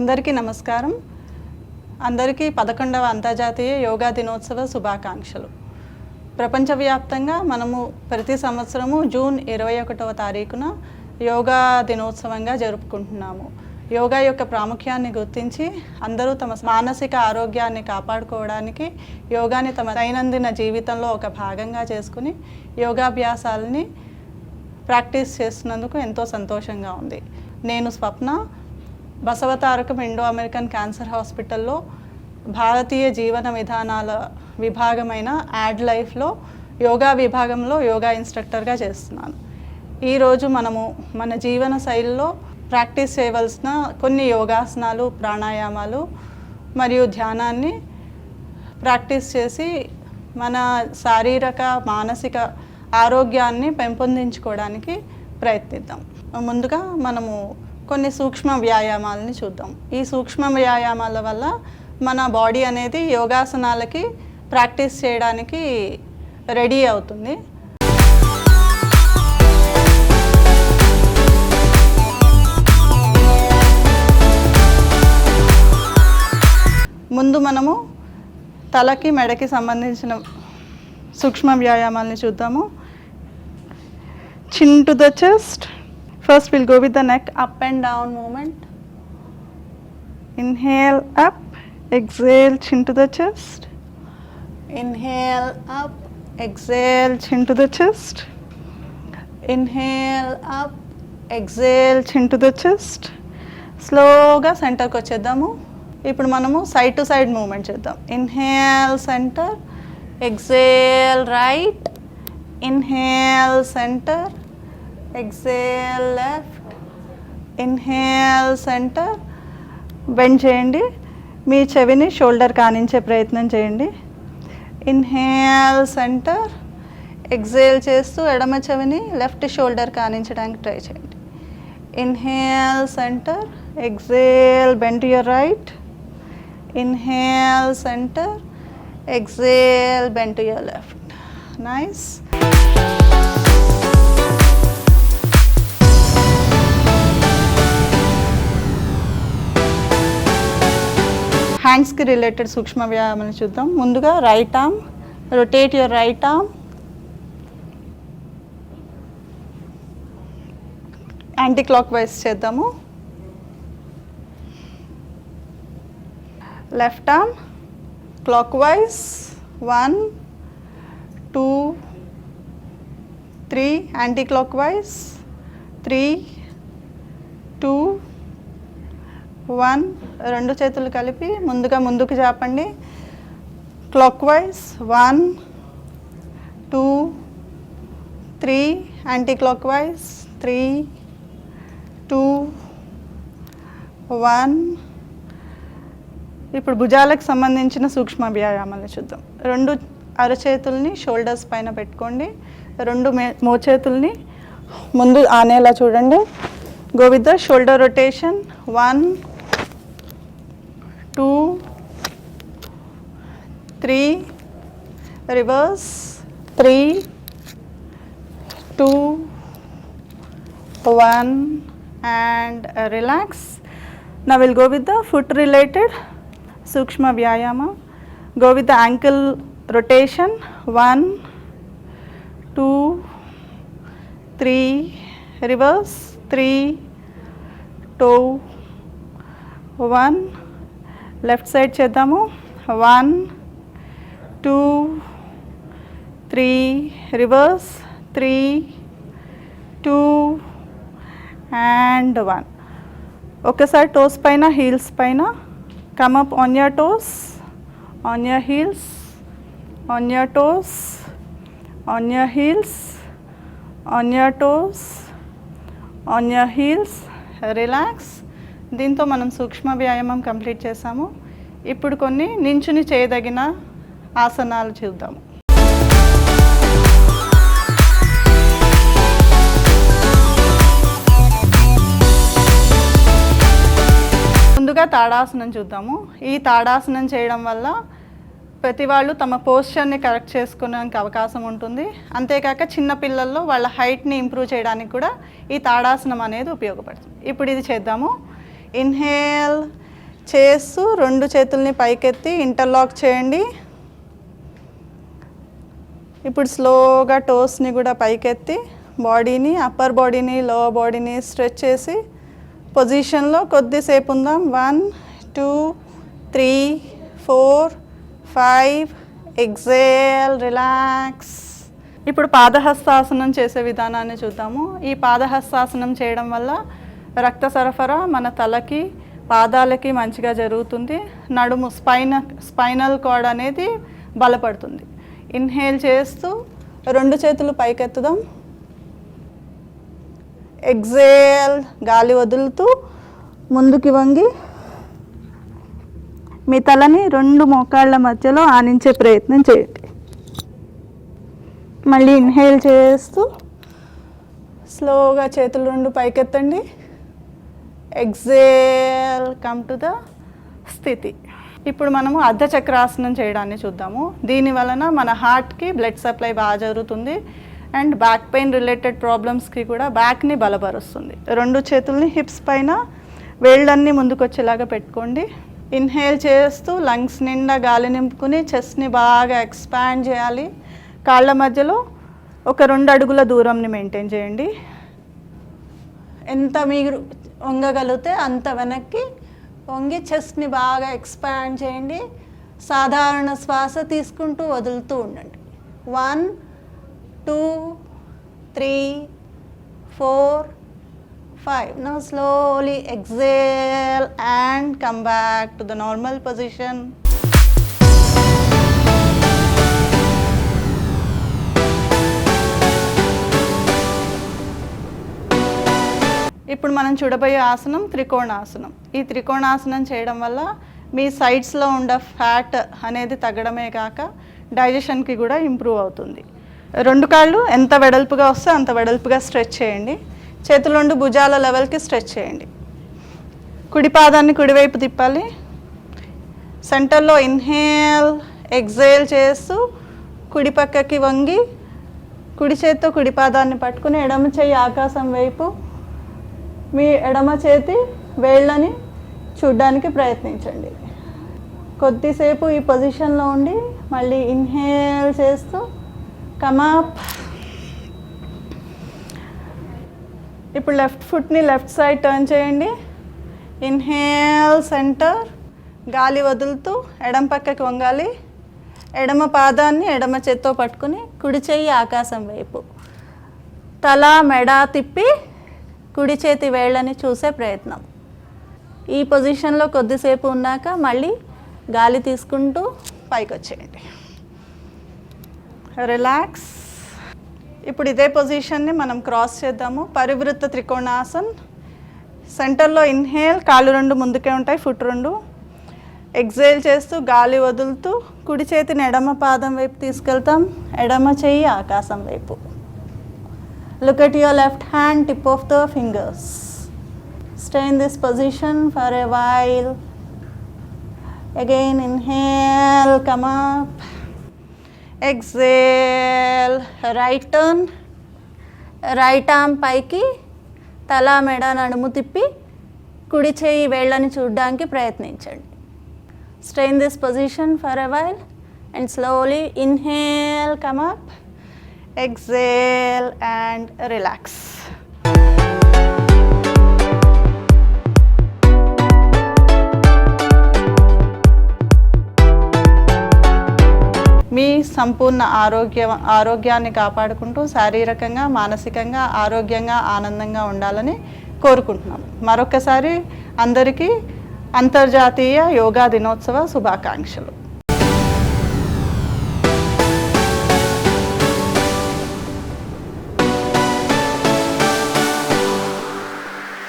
అందరికీ నమస్కారం. అందరికీ 11వ అంతర్జాతీయ యోగా దినోత్సవ శుభాకాంక్షలు. ప్రపంచవ్యాప్తంగా మనము ప్రతి సంవత్సరము జూన్ 21వ తారీఖున యోగా దినోత్సవంగా జరుపుకుంటున్నాము. యోగా యొక్క ప్రాముఖ్యాన్ని గుర్తించి అందరూ తమ మానసిక ఆరోగ్యాన్ని కాపాడుకోవడానికి యోగాని తమ దైనందిన జీవితంలో ఒక భాగంగా చేసుకుని యోగాభ్యాసాలని ప్రాక్టీస్ చేస్తున్నందుకు ఎంతో సంతోషంగా ఉంది. నేను స్వప్న, బసవతారకం ఇండో అమెరికన్ క్యాన్సర్ హాస్పిటల్లో భారతీయ జీవన విధానాల విభాగమైన యాడ్ లైఫ్లో యోగా విభాగంలో యోగా ఇన్స్ట్రక్టర్గా చేస్తున్నాను. ఈరోజు మనము మన జీవన శైలిలో ప్రాక్టీస్ చేయవలసిన కొన్ని యోగాసనాలు, ప్రాణాయామాలు మరియు ధ్యానాన్ని ప్రాక్టీస్ చేసి మన శారీరక మానసిక ఆరోగ్యాన్ని పెంపొందించుకోవడానికి ప్రయత్నిద్దాం. ముందుగా మనము కొన్ని సూక్ష్మ వ్యాయామాలని చూద్దాం. ఈ సూక్ష్మ వ్యాయామాల వల్ల మన బాడీ అనేది యోగాసనాలకి ప్రాక్టీస్ చేయడానికి రెడీ అవుతుంది. ముందు మనము తలకి మెడకి సంబంధించిన సూక్ష్మ వ్యాయామాలని చూద్దాము. Chin to the chest. First we'll go with the neck up and down movement. Inhale up, exhale, chin to the chest. Inhale up, exhale, chin to the chest. Inhale up, exhale, chin to the chest. స్లోగా సెంటర్కి వచ్చేద్దాము. ఇప్పుడు మనము side to side moment చేద్దాం. Inhale centre, exhale right, inhale center, exhale left, inhale center. Bend చేయండి. మీ చెవిని shoulder కానించే ప్రయత్నం చేయండి. Inhale centre, exhale చేస్తూ ఎడమ చెవిని లెఫ్ట్ షోల్డర్ కానించడానికి ట్రై చేయండి. Inhale centre, exhale, bend to your right. Inhale centre, exhale, bend to your left. Nice. Hands కి రిలేటెడ్ సూక్ష్మ వ్యాయామాలు చూద్దాం. ముందుగా right arm, rotate your right arm. Anticlockwise చేద్దాము. Left arm clockwise, 1 2 3, anti-clockwise, 3 2 1. రెండు చేతులు కలిపి ముందుకు చాపండి. Clockwise 1 2 3, anti-clockwise, 3 2 1. ఇప్పుడు భుజాలకు సంబంధించిన సూక్ష్మ వ్యాయామాలు చూద్దాం. రెండు అరచేతుల్ని షోల్డర్స్ పైన పెట్టుకోండి. రెండు మోచేతుల్ని ముందు ఆనేలా చూడండి. Go with the shoulder rotation. 1 2 3, reverse, 3 2 1 and relax. Now we'll go with the foot related Sukshma Vyayama. Go with the ankle rotation. 1 2 3, reverse, 3 2 1. Left side చేద్దాము. 1 2 3, reverse, 3 2 and 1. ఒకసారి టోస్ పైన, హీల్స్ పైన. Come up on your toes, on your heels, on your toes, on your heels, on your toes, on your heels. Relax. దీంతో మనం సూక్ష్మ వ్యాయామం complete చేసాము. ఇప్పుడు కొన్ని నించుని చేయదగిన ఆసనాలు చూద్దాము. ముందుగా తాడాసనం చూద్దాము. ఈ తాడాసనం చేయడం వల్ల ప్రతి వాళ్ళు తమ పోస్చర్ని కరెక్ట్ చేసుకోవడానికి అవకాశం ఉంటుంది. అంతేకాక చిన్నపిల్లల్లో వాళ్ళ హైట్ని ఇంప్రూవ్ చేయడానికి కూడా ఈ తాడాసనం అనేది ఉపయోగపడుతుంది. ఇప్పుడు ఇది చేద్దాము. ఇన్హేల్, చేస్తూ 2 చేతుల్ని పైకెత్తి ఇంటర్లాక్ చేయండి. ఇప్పుడు స్లోగా టోస్ని కూడా పైకెత్తి బాడీని, అప్పర్ బాడీని, లోవర్ బాడీని స్ట్రెచ్ చేసి పొజిషన్లో కొద్దిసేపు ఉందాం. 1 2 3 4 5. Exhale, relax. ఇప్పుడు పాదహస్తాసనం చేసే విధానాన్ని చూద్దాము. ఈ పాదహస్తాసనం చేయడం వల్ల రక్త సరఫరా మన తలకి, పాదాలకి మంచిగా జరుగుతుంది. నడుము, స్పైనల్ కార్డ్ అనేది బలపడుతుంది. ఇన్హేల్ చేస్తూ 2 చేతులు పైకెత్తుదాం. ఎక్సేల్, గాలి వదులుతూ ముందుకి వంగి మీ తలని 2 మోకాళ్ళ మధ్యలో ఆనించే ప్రయత్నం చేయండి. మళ్ళీ ఇన్హేల్ చేస్తూ స్లోగా చేతులు 2 పైకెత్తండి. ఎక్సేల్, కమ్ టు ద స్థితి. ఇప్పుడు మనము అర్ధచక్రాసనం చేయడాన్ని చూద్దాము. దీని వలన మన హార్ట్కి బ్లడ్ సప్లై బాగా జరుగుతుంది అండ్ బ్యాక్ పెయిన్ రిలేటెడ్ ప్రాబ్లమ్స్కి కూడా బ్యాక్ని బలపరుస్తుంది. 2 చేతుల్ని హిప్స్ పైన, వేళ్ళన్నీ ముందుకు వచ్చేలాగా పెట్టుకోండి. ఇన్హేల్ చేస్తూ లంగ్స్ నిండా గాలి నింపుకుని చెస్ట్ని బాగా ఎక్స్పాండ్ చేయాలి. కాళ్ళ మధ్యలో ఒక 2 అడుగుల దూరంని మెయింటైన్ చేయండి. ఎంత మీరు వంగగలిగితే అంత వెనక్కి వంగి చెస్ట్ని బాగా ఎక్స్పాండ్ చేయండి. సాధారణ శ్వాస తీసుకుంటూ వదులుతూ ఉండండి. 1 2 3 4 5. Now slowly exhale and come back to the normal position. ఇప్పుడు మనం చూడబోయే ఆసనం త్రికోణాసనం. ఈ త్రికోణాసనం చేయడం వల్ల మీ సైడ్స్లో ఉండే ఫ్యాట్ అనేది తగ్గడమే కాక డైజెషన్కి కూడా ఇంప్రూవ్ అవుతుంది. 2 కాళ్ళు ఎంత వెడల్పుగా వస్తే అంత వెడల్పుగా స్ట్రెచ్ చేయండి. చేతులు 2 భుజాల లెవెల్కి స్ట్రెచ్ చేయండి. కుడి పాదాన్ని కుడివైపు తిప్పాలి. సెంటర్లో ఇన్హేల్, ఎక్సేల్ చేస్తూ కుడి పక్కకి వంగి కుడి చేత్తో కుడి పాదాన్ని పట్టుకుని ఎడమ చేయి ఆకాశం వైపు, మీ ఎడమ చేతి వేళ్ళని చూడ్డానికి ప్రయత్నించండి. కొద్దిసేపు ఈ పొజిషన్లో ఉండి మళ్ళీ ఇన్హేల్ చేస్తూ కమ్ అప్. ఇప్పుడు లెఫ్ట్ ఫుట్ని లెఫ్ట్ సైడ్ టర్న్ చేయండి. ఇన్హేల్, సెంటర్, గాలి వదులుతూ ఎడమ పక్కకి వంగాలి. ఎడమ పాదాన్ని ఎడమ చేత్తో పట్టుకుని కుడి చెయ్యి ఆకాశం వైపు, తల మెడ తిప్పి కుడి చేతి వేళ్ళని చూసే ప్రయత్నం. ఈ పొజిషన్లో కొద్దిసేపు ఉన్నాక మళ్ళీ గాలి తీసుకుంటూ పైకి వచ్చేయండి. రిలాక్స్. ఇప్పుడు ఇదే పొజిషన్ని మనం క్రాస్ చేద్దాము. పరివృత్త త్రికోణాసన్. సెంటర్లో ఇన్హేల్, కాళ్ళు 2 ముందుకే ఉంటాయి, ఫుట్ 2. ఎక్సేల్ చేస్తూ గాలి వదులుతూ కుడి చేతిని ఎడమ పాదం వైపు తీసుకెళ్తాం, ఎడమ చెయ్యి ఆకాశం వైపు. Look at your left hand, tip of the fingers. Stay in this position for a while. Again inhale, come up. Exhale, right turn. Right arm పైకి, తల మెడ నడుము తిప్పి కుడి చేయి వేళ్ళని చూడడానికి ప్రయత్నించండి. Stay in this position for a while and slowly inhale, come up. Exhale and relax. మీ సంపూర్ణ ఆరోగ్యాన్ని కాపాడుకుంటూ శారీరకంగా, మానసికంగా ఆరోగ్యంగా, ఆనందంగా ఉండాలని కోరుకుంటున్నాం. మరొకసారి అందరికీ అంతర్జాతీయ యోగా దినోత్సవ శుభాకాంక్షలు.